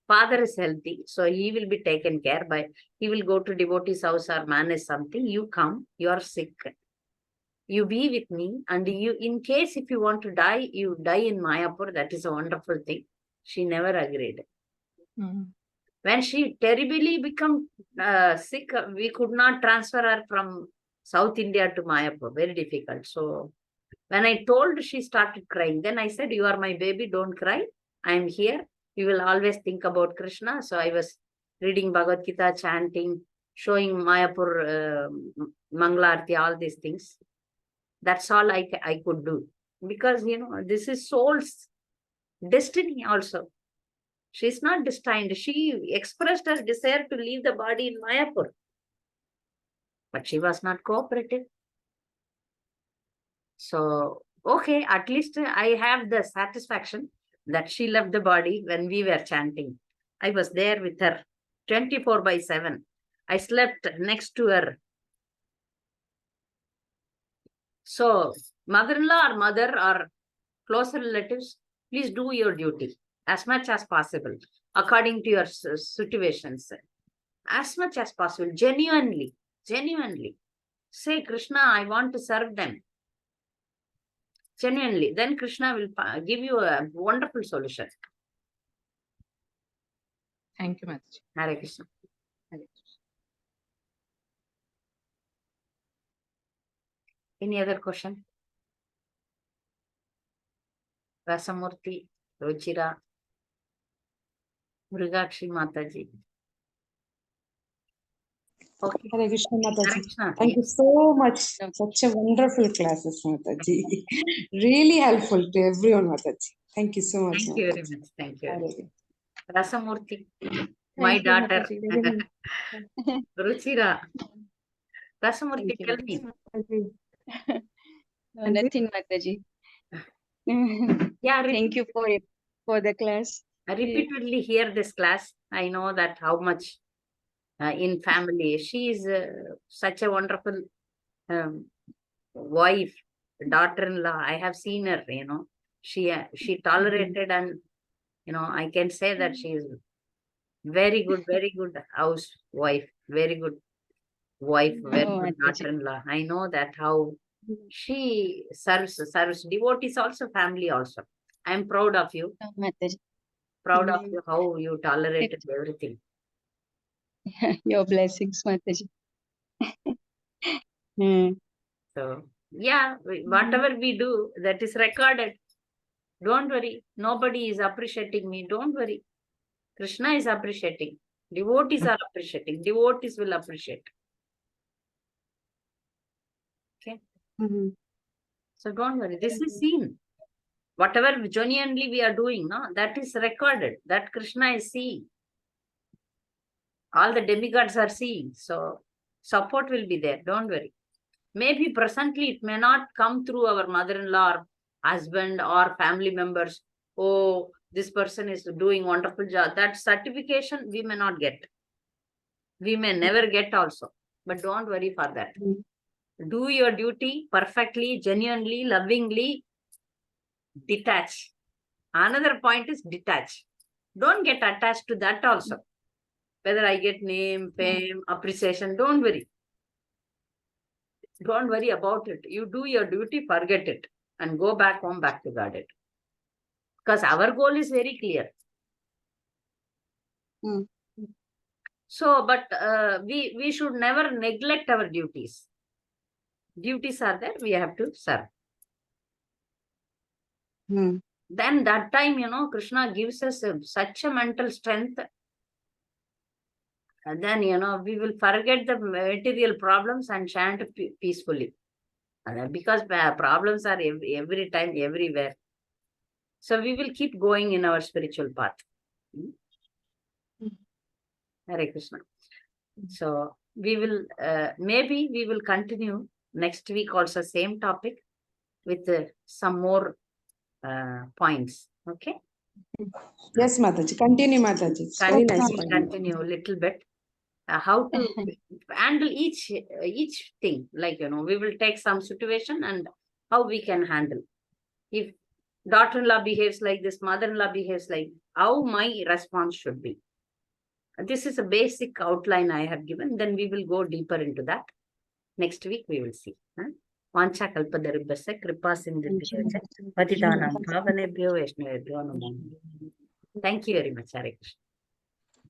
Father is healthy, so he will be taken care by, he will go to devotee's house or manage something. You come, you are sick. You be with me, and you, in case if you want to die, you die in Mayapur. That is a wonderful thing. She never agreed. When she terribly become sick, we could not transfer her from South India to Mayapur. Very difficult. So when I told, she started crying. Then I said, you are my baby, don't cry. I am here. You will always think about Krishna. So I was reading Bhagavad Gita, chanting, showing Mayapur, Mangalarti, all these things. That's all I could do. Because, this is soul's destiny also. She's not destined. She expressed her desire to leave the body in Mayapur. But she was not cooperative. So, okay, at least I have the satisfaction that she left the body when we were chanting. I was there with her 24/7. I slept next to her. So, mother-in-law or mother or closer relatives, please do your duty as much as possible, according to your situations. As much as possible, genuinely. Say, Krishna, I want to serve them. Genuinely. Then Krishna will give you a wonderful solution. Thank you, Mataji. Hare Krishna. Hare Krishna. Any other question? Rasamurti, Ruchira, Mrigakshi Mataji. Okay. Hare Krishna, Hare Mataji. Krishna. Thank you so much. Such a wonderful classes, Mataji. Really helpful to everyone, Mataji. Thank you so much. Thank you very Mataji. much. Thank you. Hare Rasamurti, my Thank you, daughter. Mataji, very much. Ruchira. Rasamurti, Thank you, tell me. No, nothing, Mataji. Yeah, Thank you for the class. I repeatedly hear this class. I know that how much in family. She is such a wonderful wife, daughter-in-law. I have seen her, she tolerated, and, I can say that she is very good housewife, very good wife, very No, good Mataji. daughter-in-law. I know that how she serves devotees also, family also. I am proud of you. No, Mataji. Proud of you, how you tolerated everything. Your blessings, Mataji. So, yeah, whatever we do, that is recorded. Don't worry. Nobody is appreciating me. Don't worry. Krishna is appreciating. Devotees are appreciating. Devotees will appreciate. Okay. So don't worry. This is seen. Whatever genuinely we are doing, no, that is recorded. That Krishna is seeing. All the demigods are seeing. So support will be there. Don't worry. Maybe presently it may not come through our mother-in-law or husband or family members. Oh, this person is doing wonderful job. That certification we may not get. We may never get also. But don't worry for that. Do your duty perfectly, genuinely, lovingly. Detach. Another point is detach. Don't get attached to that also. Whether I get name, fame, appreciation, don't worry. Don't worry about it. You do your duty, forget it, and go back home, back to God. Because our goal is very clear. So, but we should never neglect our duties. Duties are there, we have to serve. Then that time, Krishna gives us such a mental strength. And then, we will forget the material problems and chant peacefully. Because problems are every time, everywhere. So we will keep going in our spiritual path. Hare Krishna. So we will, maybe we will continue next week also, same topic with some more points. Okay? Yes, Mataji. Continue, Mataji. It's very nice. Continue a little bit. How to handle each thing. Like, we will take some situation and how we can handle. If daughter-in-law behaves like this, mother-in-law behaves like, how my response should be. This is a basic outline I have given. Then we will go deeper into that. Next week we will see. Vancha kalpadaribhasya kripa sindhubhyo cha patitanam pavanebhyo vaishnavebhyo namo. Thank you very much, Hare Krishna.